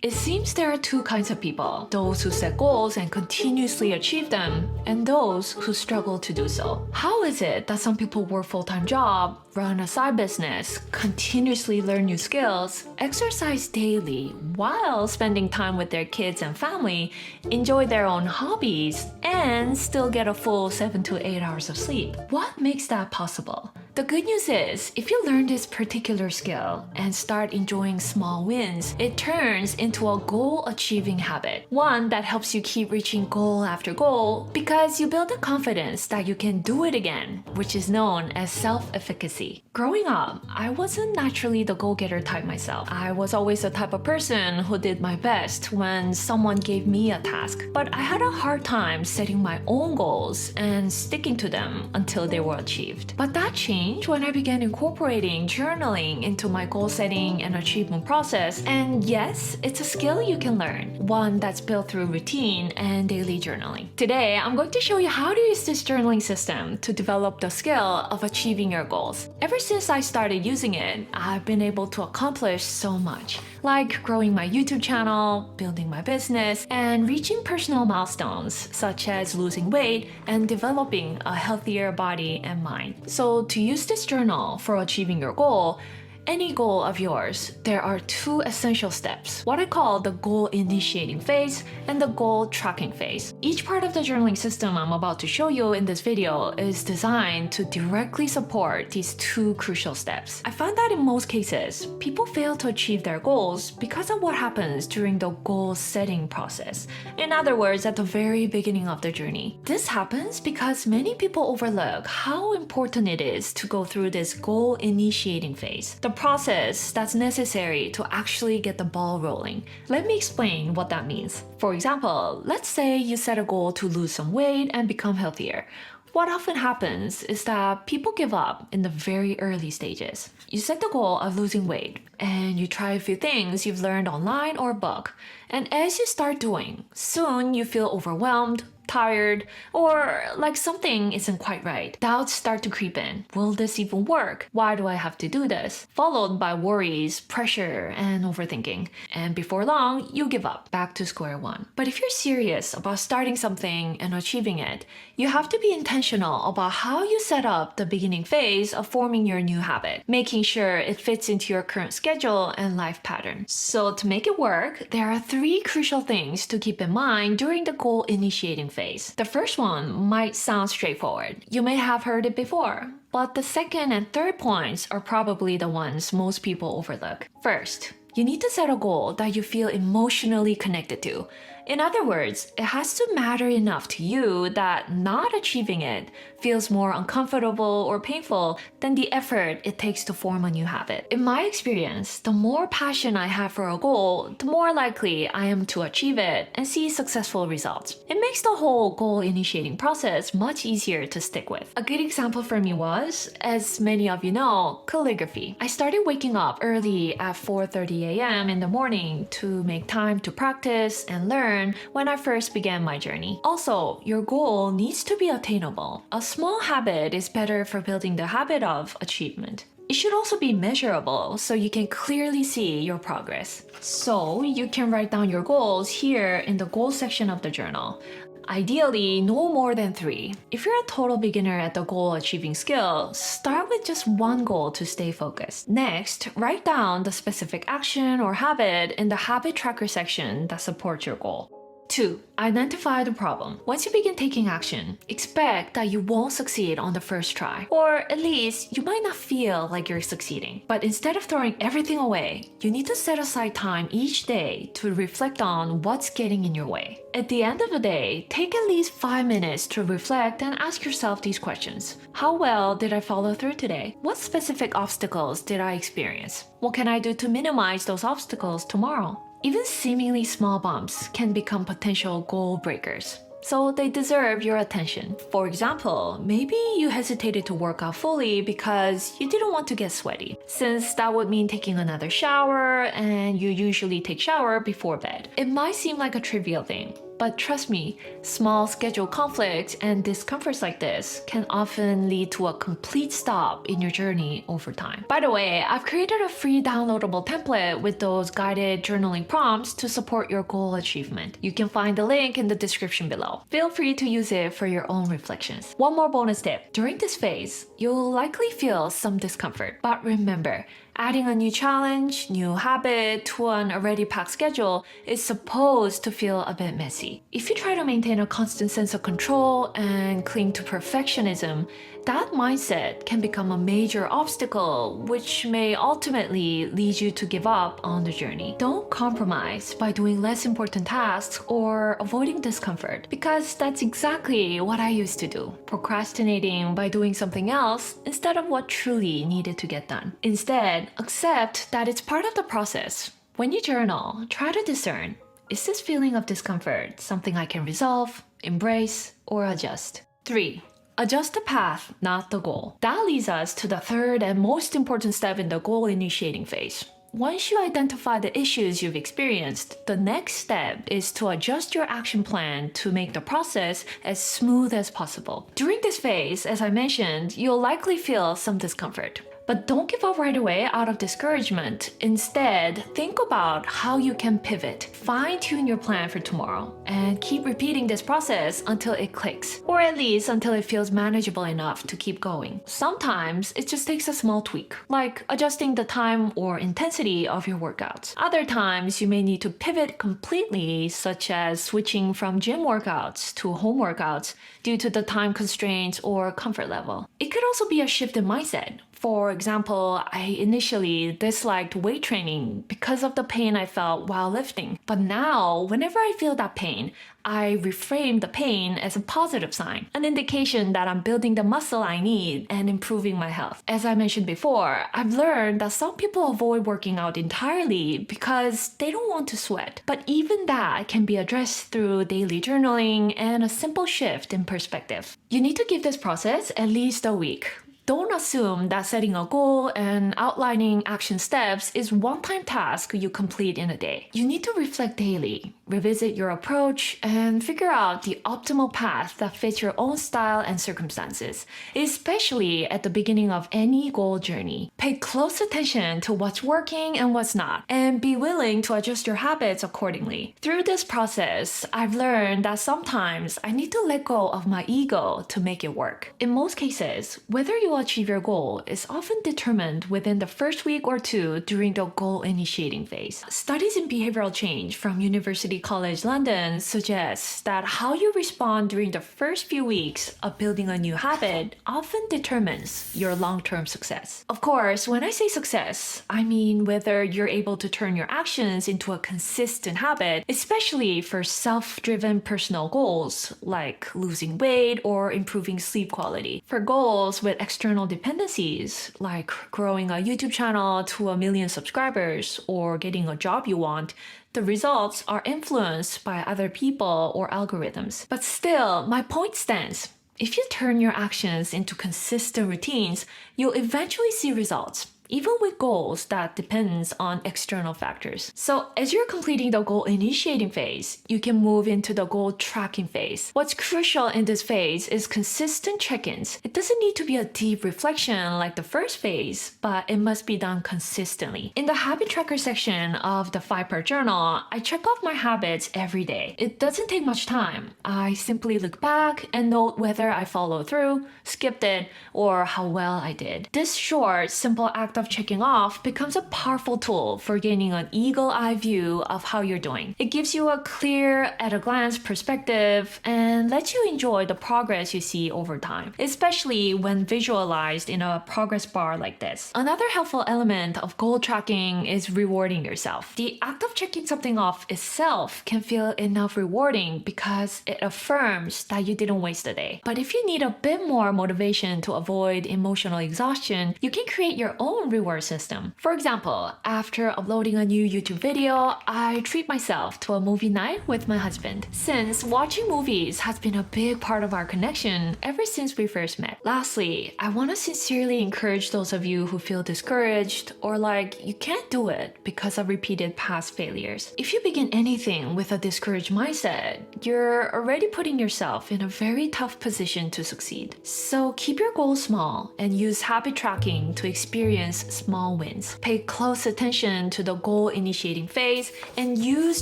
It seems there are two kinds of people, those who set goals and continuously achieve them, and those who struggle to do so. How is it that some people work full-time job, run a side business, continuously learn new skills, exercise daily while spending time with their kids and family, enjoy their own hobbies, and still get a full 7 to 8 hours of sleep? What makes that possible? The good news is, if you learn this particular skill and start enjoying small wins, it turns into a goal-achieving habit. One that helps you keep reaching goal after goal because you build the confidence that you can do it again, which is known as self-efficacy. Growing up, I wasn't naturally the go-getter type myself. I was always the type of person who did my best when someone gave me a task. But I had a hard time setting my own goals and sticking to them until they were achieved. But that changed when I began incorporating journaling into my goal setting and achievement process. And yes, it's a skill you can learn, one that's built through routine and daily journaling. Today, I'm going to show you how to use this journaling system to develop the skill of achieving your goals. Ever since I started using it, I've been able to accomplish so much, like growing my YouTube channel, building my business, and reaching personal milestones such as losing weight and developing a healthier body and mind. So to use this journal for achieving your goal, any goal of yours, there are two essential steps, what I call the goal initiating phase and the goal tracking phase. Each part of the journaling system I'm about to show you in this video is designed to directly support these two crucial steps. I find that in most cases, people fail to achieve their goals because of what happens during the goal setting process. In other words, at the very beginning of the journey. This happens because many people overlook how important it is to go through this goal initiating phase, the process that's necessary to actually get the ball rolling. Let me explain what that means. For example, let's say you set a goal to lose some weight and become healthier. What often happens is that people give up in the very early stages. You set the goal of losing weight and you try a few things you've learned online or book. And as you start doing, soon you feel overwhelmed, tired, or like something isn't quite right. Doubts start to creep in. Will this even work? Why do I have to do this? Followed by worries, pressure, and overthinking. And before long, you give up, back to square one. But if you're serious about starting something and achieving it, you have to be intentional about how you set up the beginning phase of forming your new habit, making sure it fits into your current schedule and life pattern. So to make it work, there are three crucial things to keep in mind during the goal initiating phase. The first one might sound straightforward. You may have heard it before, but the second and third points are probably the ones most people overlook. First, you need to set a goal that you feel emotionally connected to. In other words, it has to matter enough to you that not achieving it feels more uncomfortable or painful than the effort it takes to form a new habit. In my experience, the more passion I have for a goal, the more likely I am to achieve it and see successful results. It makes the whole goal initiating process much easier to stick with. A good example for me was, as many of you know, calligraphy. I started waking up early at 4:30 a.m. in the morning to make time to practice and learn when I first began my journey. Also, your goal needs to be attainable. A small habit is better for building the habit of achievement. It should also be measurable so you can clearly see your progress. So you can write down your goals here in the goals section of the journal. Ideally, no more than 3. If you're a total beginner at the goal achieving skill, start with just one goal to stay focused. Next, write down the specific action or habit in the habit tracker section that supports your goal. 2. Identify the problem. Once you begin taking action, expect that you won't succeed on the first try, or at least you might not feel like you're succeeding. But instead of throwing everything away, you need to set aside time each day to reflect on what's getting in your way. At the end of the day, take at least 5 minutes to reflect and ask yourself these questions. How well did I follow through today? What specific obstacles did I experience? What can I do to minimize those obstacles tomorrow? Even seemingly small bumps can become potential goal breakers, so they deserve your attention. For example, maybe you hesitated to work out fully because you didn't want to get sweaty, since that would mean taking another shower and you usually take shower before bed. It might seem like a trivial thing, But trust me, small schedule conflicts and discomforts like this can often lead to a complete stop in your journey over time. By the way, I've created a free downloadable template with those guided journaling prompts to support your goal achievement. You can find the link in the description below. Feel free to use it for your own reflections. One more bonus tip. During this phase, you'll likely feel some discomfort, but remember, adding a new challenge, new habit to an already packed schedule is supposed to feel a bit messy. If you try to maintain a constant sense of control and cling to perfectionism, that mindset can become a major obstacle, which may ultimately lead you to give up on the journey. Don't compromise by doing less important tasks or avoiding discomfort, because that's exactly what I used to do, procrastinating by doing something else instead of what truly needed to get done. Instead, accept that it's part of the process. When you journal, try to discern, is this feeling of discomfort something I can resolve, embrace, or adjust? 3. Adjust the path, not the goal. That leads us to the third and most important step in the goal initiating phase. Once you identify the issues you've experienced, the next step is to adjust your action plan to make the process as smooth as possible. During this phase, as I mentioned, you'll likely feel some discomfort. But don't give up right away out of discouragement. Instead, think about how you can pivot, fine-tune your plan for tomorrow, and keep repeating this process until it clicks, or at least until it feels manageable enough to keep going. Sometimes it just takes a small tweak, like adjusting the time or intensity of your workouts. Other times you may need to pivot completely, such as switching from gym workouts to home workouts due to the time constraints or comfort level. It could also be a shift in mindset. For example, I initially disliked weight training because of the pain I felt while lifting. But now, whenever I feel that pain, I reframe the pain as a positive sign, an indication that I'm building the muscle I need and improving my health. As I mentioned before, I've learned that some people avoid working out entirely because they don't want to sweat. But even that can be addressed through daily journaling and a simple shift in perspective. You need to give this process at least a week. Don't assume that setting a goal and outlining action steps is one-time task you complete in a day. You need to reflect daily, revisit your approach, and figure out the optimal path that fits your own style and circumstances, especially at the beginning of any goal journey. Pay close attention to what's working and what's not, and be willing to adjust your habits accordingly. Through this process, I've learned that sometimes I need to let go of my ego to make it work. In most cases, whether you achieve your goal is often determined within the first week or two during the goal initiating phase. Studies in behavioral change from University College London suggest that how you respond during the first few weeks of building a new habit often determines your long-term success. Of course, when I say success, I mean whether you're able to turn your actions into a consistent habit, especially for self-driven personal goals like losing weight or improving sleep quality. For goals with external dependencies, like growing a YouTube channel to 1 million subscribers or getting a job you want, the results are influenced by other people or algorithms. But still, my point stands. If you turn your actions into consistent routines, you'll eventually see results, even with goals that depends on external factors. So as you're completing the goal initiating phase, you can move into the goal tracking phase. What's crucial in this phase is consistent check-ins. It doesn't need to be a deep reflection like the first phase, but it must be done consistently. In the habit tracker section of the 5-part journal, I check off my habits every day. It doesn't take much time. I simply look back and note whether I followed through, skipped it, or how well I did. This short, simple act of checking off becomes a powerful tool for gaining an eagle-eye view of how you're doing. It gives you a clear, at-a-glance perspective and lets you enjoy the progress you see over time, especially when visualized in a progress bar like this. Another helpful element of goal tracking is rewarding yourself. The act of checking something off itself can feel enough rewarding because it affirms that you didn't waste a day. But if you need a bit more motivation to avoid emotional exhaustion, you can create your own own reward system. For example, after uploading a new YouTube video, I treat myself to a movie night with my husband, since watching movies has been a big part of our connection ever since we first met. Lastly, I want to sincerely encourage those of you who feel discouraged or like you can't do it because of repeated past failures. If you begin anything with a discouraged mindset, you're already putting yourself in a very tough position to succeed. So keep your goals small and use habit tracking to experience small wins. Pay close attention to the goal initiating phase and use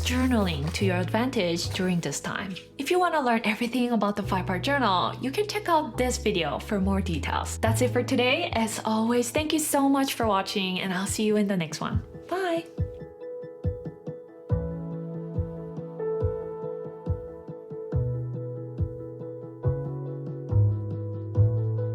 journaling to your advantage during this time. If you want to learn everything about the 5-part journal, you can check out this video for more details. That's it for today. As always, thank you so much for watching and I'll see you in the next one. Bye!